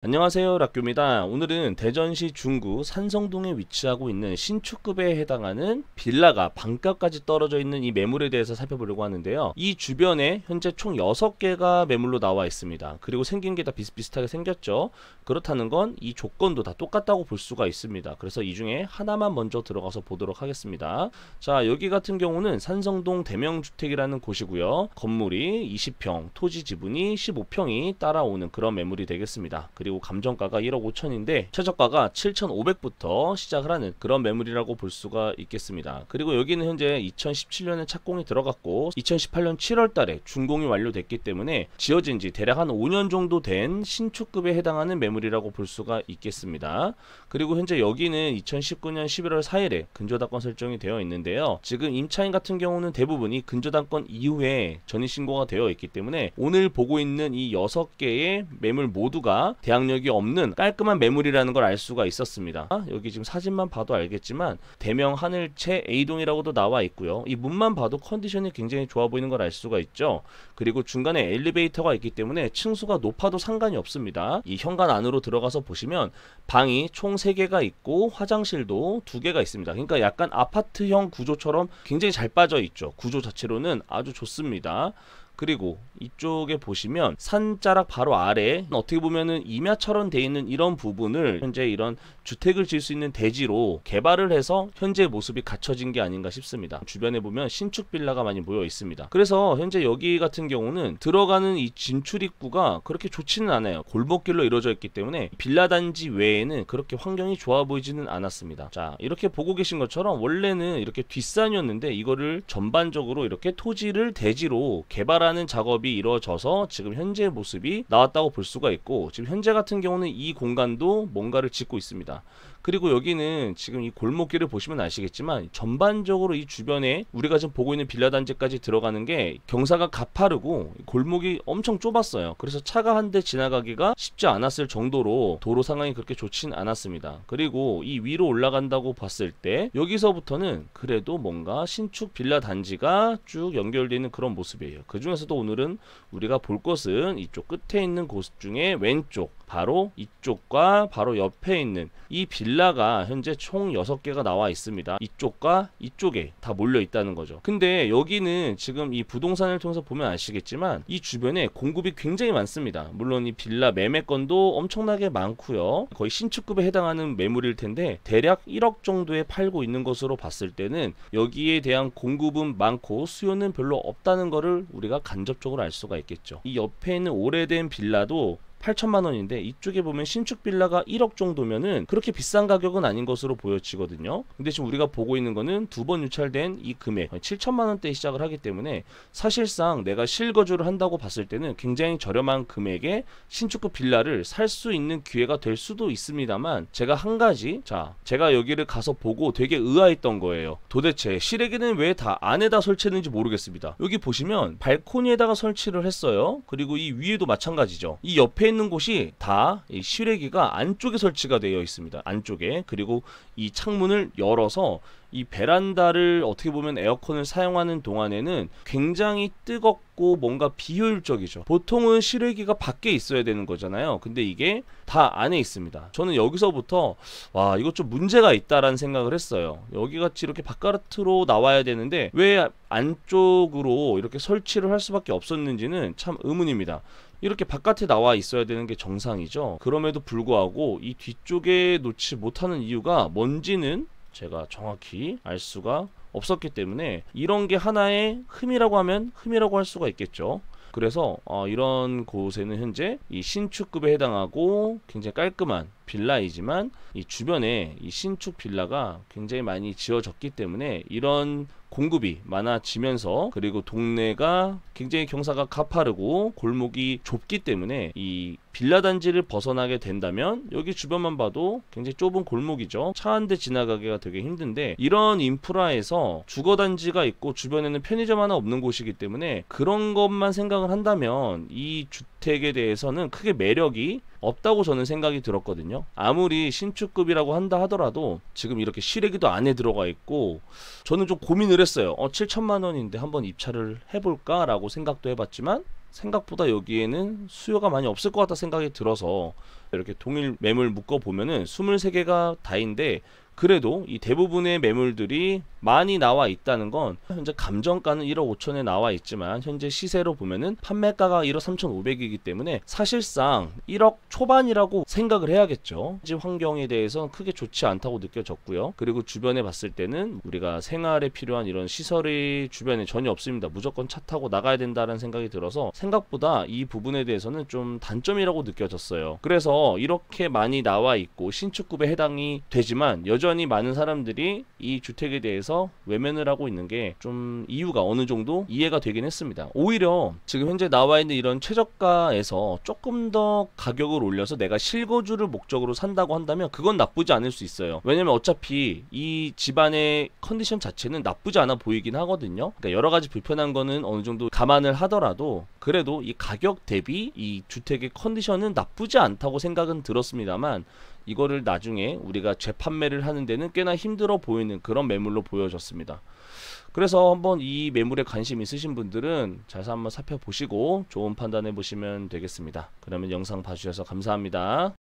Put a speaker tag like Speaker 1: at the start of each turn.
Speaker 1: 안녕하세요, 락교입니다. 오늘은 대전시 중구 산성동에 위치하고 있는 신축급에 해당하는 빌라가 반가까지 떨어져 있는 이 매물에 대해서 살펴보려고 하는데요. 이 주변에 현재 총 6개가 매물로 나와 있습니다. 그리고 생긴 게 다 비슷비슷하게 생겼죠. 그렇다는 건 이 조건도 다 똑같다고 볼 수가 있습니다. 그래서 이 중에 하나만 먼저 들어가서 보도록 하겠습니다. 자, 여기 같은 경우는 산성동 대명주택이라는 곳이고요. 건물이 20평, 토지 지분이 15평이 따라오는 그런 매물이 되겠습니다. 그리고 감정가가 1억 5천인데 최저가가 7,500부터 시작을 하는 그런 매물이라고 볼 수가 있겠습니다. 그리고 여기는 현재 2017년에 착공이 들어갔고 2018년 7월 달에 준공이 완료됐기 때문에 지어진 지 대략 한 5년 정도 된 신축급에 해당하는 매물이라고 볼 수가 있겠습니다. 그리고 현재 여기는 2019년 11월 4일에 근저당권 설정이 되어 있는데요. 지금 임차인 같은 경우는 대부분이 근저당권 이후에 전입신고가 되어 있기 때문에 오늘 보고 있는 이 6개의 매물 모두가 대항력이 없는 깔끔한 매물이라는 걸 알 수가 있었습니다. 여기 지금 사진만 봐도 알겠지만 대명 하늘채 A동이라고도 나와 있고요. 이 문만 봐도 컨디션이 굉장히 좋아 보이는 걸 알 수가 있죠. 그리고 중간에 엘리베이터가 있기 때문에 층수가 높아도 상관이 없습니다. 이 현관 안으로 들어가서 보시면 방이 총 3개가 있고 화장실도 2개가 있습니다. 그러니까 약간 아파트형 구조처럼 굉장히 잘 빠져 있죠. 구조 자체로는 아주 좋습니다. 그리고 이쪽에 보시면 산자락 바로 아래 어떻게 보면은 임야처럼 되어 있는 이런 부분을 현재 이런 주택을 지을 수 있는 대지로 개발을 해서 현재 모습이 갖춰진 게 아닌가 싶습니다. 주변에 보면 신축 빌라가 많이 모여 있습니다. 그래서 현재 여기 같은 경우는 들어가는 이 진출 입구가 그렇게 좋지는 않아요. 골목길로 이루어져 있기 때문에 빌라 단지 외에는 그렇게 환경이 좋아 보이지는 않았습니다. 자, 이렇게 보고 계신 것처럼 원래는 이렇게 뒷산이었는데 이거를 전반적으로 이렇게 토지를 대지로 개발하는 작업이 이루어져서 지금 현재 모습이 나왔다고 볼 수가 있고, 지금 현재 같은 경우는 이 공간도 뭔가를 짓고 있습니다. 그리고 여기는 지금 이 골목길을 보시면 아시겠지만 전반적으로 이 주변에 우리가 지금 보고 있는 빌라 단지까지 들어가는 게 경사가 가파르고 골목이 엄청 좁았어요. 그래서 차가 한 대 지나가기가 쉽지 않았을 정도로 도로 상황이 그렇게 좋진 않았습니다. 그리고 이 위로 올라간다고 봤을 때 여기서부터는 그래도 뭔가 신축 빌라 단지가 쭉 연결되어 있는 그런 모습이에요. 그 중에서도 오늘은 우리가 볼 것은 이쪽 끝에 있는 곳 중에 왼쪽, 바로 이쪽과 바로 옆에 있는 이 빌라가 현재 총 6개가 나와 있습니다. 이쪽과 이쪽에 다 몰려 있다는 거죠. 근데 여기는 지금 이 부동산을 통해서 보면 아시겠지만 이 주변에 공급이 굉장히 많습니다. 물론 이 빌라 매매건도 엄청나게 많고요. 거의 신축급에 해당하는 매물일 텐데 대략 1억 정도에 팔고 있는 것으로 봤을 때는 여기에 대한 공급은 많고 수요는 별로 없다는 것을 우리가 간접적으로 알 수가 있겠죠. 이 옆에 있는 오래된 빌라도 8천만 원인데 이쪽에 보면 신축 빌라가 1억 정도면은 그렇게 비싼 가격은 아닌 것으로 보여지거든요. 근데 지금 우리가 보고 있는 거는 2번 유찰된 이 금액 7천만 원대에 시작을 하기 때문에 사실상 내가 실거주를 한다고 봤을 때는 굉장히 저렴한 금액에 신축급 빌라를 살 수 있는 기회가 될 수도 있습니다만, 제가 한 가지, 제가 여기를 가서 보고 되게 의아했던 거예요. 도대체 실외기는 왜 다 안에다 설치했는지 모르겠습니다. 여기 보시면 발코니에다가 설치를 했어요. 그리고 이 위에도 마찬가지죠. 이 옆에 있는 곳이 다 이 실외기가 안쪽에 설치가 되어 있습니다. 안쪽에. 그리고 이 창문을 열어서 이 베란다를 어떻게 보면 에어컨을 사용하는 동안에는 굉장히 뜨겁고 뭔가 비효율적이죠. 보통은 실외기가 밖에 있어야 되는 거잖아요. 근데 이게 다 안에 있습니다. 저는 여기서부터 와, 이거 좀 문제가 있다라는 생각을 했어요. 여기같이 이렇게 바깥으로 나와야 되는데 왜 안쪽으로 이렇게 설치를 할 수밖에 없었는지는 참 의문입니다. 이렇게 바깥에 나와 있어야 되는 게 정상이죠. 그럼에도 불구하고 이 뒤쪽에 놓지 못하는 이유가 뭔지는 제가 정확히 알 수가 없었기 때문에 이런 게 하나의 흠이라고 하면 흠이라고 할 수가 있겠죠. 그래서 이런 곳에는 현재 이 신축급에 해당하고 굉장히 깔끔한 빌라이지만 이 주변에 이 신축 빌라가 굉장히 많이 지어졌기 때문에 이런 공급이 많아지면서, 그리고 동네가 굉장히 경사가 가파르고 골목이 좁기 때문에 이 빌라 단지를 벗어나게 된다면 여기 주변만 봐도 굉장히 좁은 골목이죠. 차 한 대 지나가기가 되게 힘든데 이런 인프라에서 주거단지가 있고 주변에는 편의점 하나 없는 곳이기 때문에 그런 것만 생각을 한다면 이 주택에 대해서는 크게 매력이 없다고 저는 생각이 들었거든요. 아무리 신축급이라고 한다 하더라도 지금 이렇게 실외기도 안에 들어가 있고, 저는 좀 고민을 했어요. 7천만 원인데 한번 입찰을 해볼까 라고 생각도 해봤지만 생각보다 여기에는 수요가 많이 없을 것 같다 생각이 들어서 이렇게 동일 매물 묶어 보면은 23개가 다인데, 그래도 이 대부분의 매물들이 많이 나와 있다는 건 현재 감정가는 1억 5천에 나와 있지만 현재 시세로 보면은 판매가가 1억 3,500이기 때문에 사실상 1억 초반이라고 생각을 해야겠죠. 집 환경에 대해서 크게 좋지 않다고 느껴졌고요. 그리고 주변에 봤을 때는 우리가 생활에 필요한 이런 시설이 주변에 전혀 없습니다. 무조건 차 타고 나가야 된다는 생각이 들어서 생각보다 이 부분에 대해서는 좀 단점이라고 느껴졌어요. 그래서 이렇게 많이 나와 있고 신축급에 해당이 되지만 여전히 많은 사람들이 이 주택에 대해서 외면을 하고 있는 게 좀 이유가 어느 정도 이해가 되긴 했습니다. 오히려 지금 현재 나와 있는 이런 최저가에서 조금 더 가격을 올려서 내가 실거주를 목적으로 산다고 한다면 그건 나쁘지 않을 수 있어요. 왜냐면 어차피 이 집안의 컨디션 자체는 나쁘지 않아 보이긴 하거든요. 그러니까 여러 가지 불편한 거는 어느 정도 감안을 하더라도 그래도 이 가격 대비 이 주택의 컨디션은 나쁘지 않다고 생각은 들었습니다만, 이거를 나중에 우리가 재판매를 하는 데는 꽤나 힘들어 보이는 그런 매물로 보여졌습니다. 그래서 한번 이 매물에 관심 있으신 분들은 자세히 한번 살펴보시고 좋은 판단해 보시면 되겠습니다. 그러면 영상 봐주셔서 감사합니다.